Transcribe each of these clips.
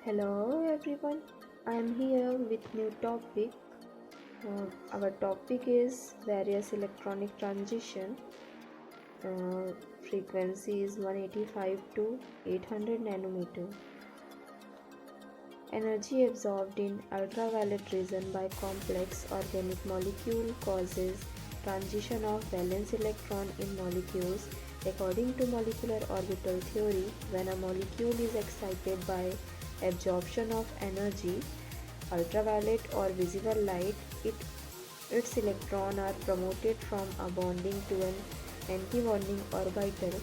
Hello everyone, I am here with new topic. Our topic is various electronic transition. Uh, Frequency is 185 to 800 nanometer. Energy absorbed in ultraviolet region by complex organic molecule causes transition of valence electron in molecules. According to molecular orbital theory, when a molecule is excited by absorption of energy, ultraviolet or visible light, its electrons are promoted from a bonding to an antibonding orbital.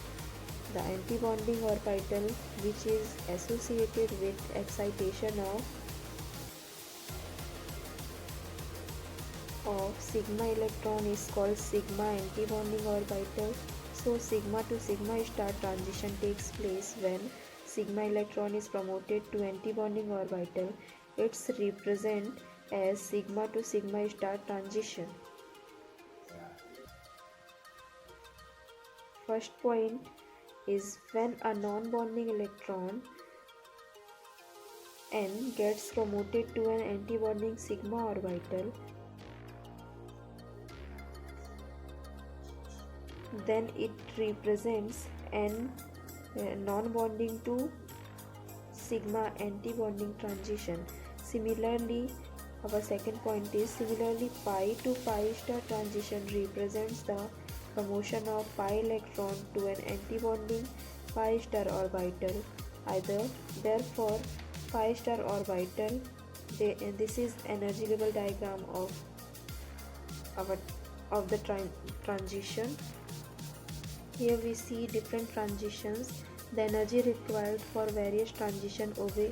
The antibonding orbital, which is associated with excitation of sigma electron, is called sigma antibonding orbital. So sigma to sigma star transition takes place when sigma electron is promoted to antibonding orbital. It's represent as sigma to sigma star transition. First point is when a non-bonding electron N gets promoted to an antibonding sigma orbital, then it represents N non-bonding to sigma antibonding transition. Similarly, our second point is similarly pi to pi star transition represents the promotion of pi electron to an antibonding pi star orbital. Either therefore pi star orbital. This is energy level diagram our of the transition. Here we see different transitions. The energy required for various transition obey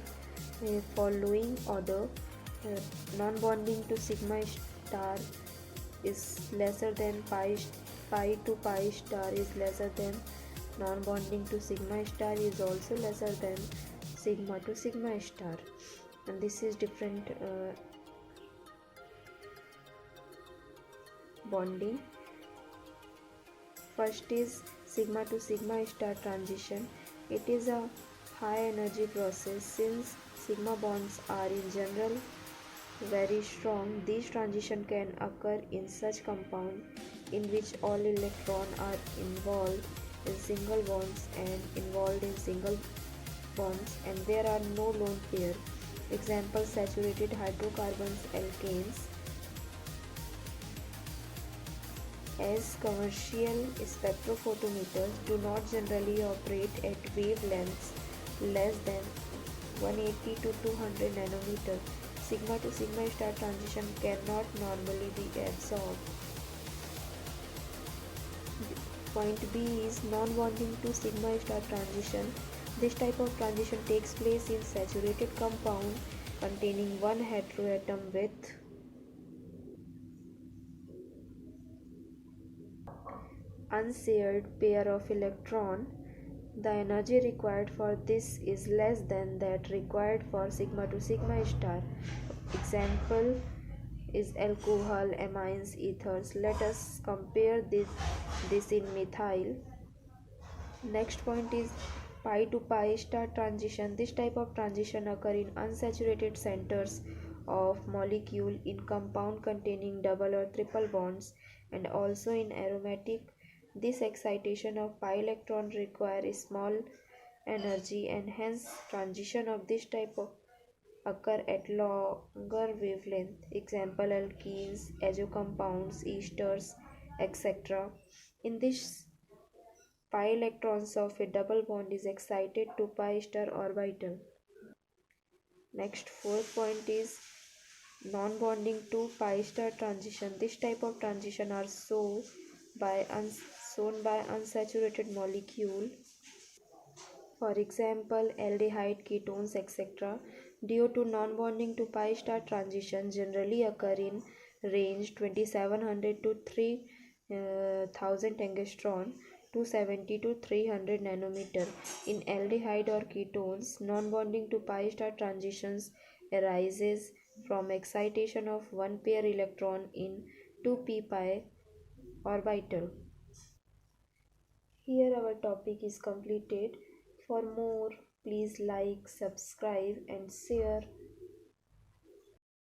following order. Non-bonding to sigma star is lesser than pi to pi star is lesser than non-bonding to sigma star is also lesser than sigma to sigma star, and this is different bonding. First is sigma to sigma star transition. It is a high energy process. Since sigma bonds are in general very strong, these transitions can occur in such compound in which all electrons are involved in single bonds and there are no lone pair. Example, saturated hydrocarbons, alkanes. As commercial spectrophotometers do not generally operate at wavelengths less than 180 to 200 nanometer, sigma to sigma star transition cannot normally be absorbed. Point B is non-bonding to sigma star transition. This type of transition takes place in saturated compound containing one heteroatom with unshared pair of electron. The energy required for this is less than that required for sigma to sigma star. Example is alcohol, amines, ethers. Let us compare this in methyl. Next point is pi to pi star transition. This type of transition occur in unsaturated centers of molecule in compound containing double or triple bonds and also in aromatic. This excitation of pi electron require small energy and hence transition of this type of occur at longer wavelength. Example, alkenes, azo compounds, esters, etc. In this, pi electrons of a double bond is excited to pi star orbital. Next, fourth point is non-bonding to pi star transition. This type of transition are shown by unsaturated molecule. For example, aldehyde, ketones, etc. Due to non-bonding to pi star transition generally occur in range 2700 to 3000 angstrom, 270 to 300 nanometer. In aldehyde or ketones, non-bonding to pi star transitions arises from excitation of one pair electron in 2p pi orbital. Here our topic is completed. For more, Please like, subscribe and share.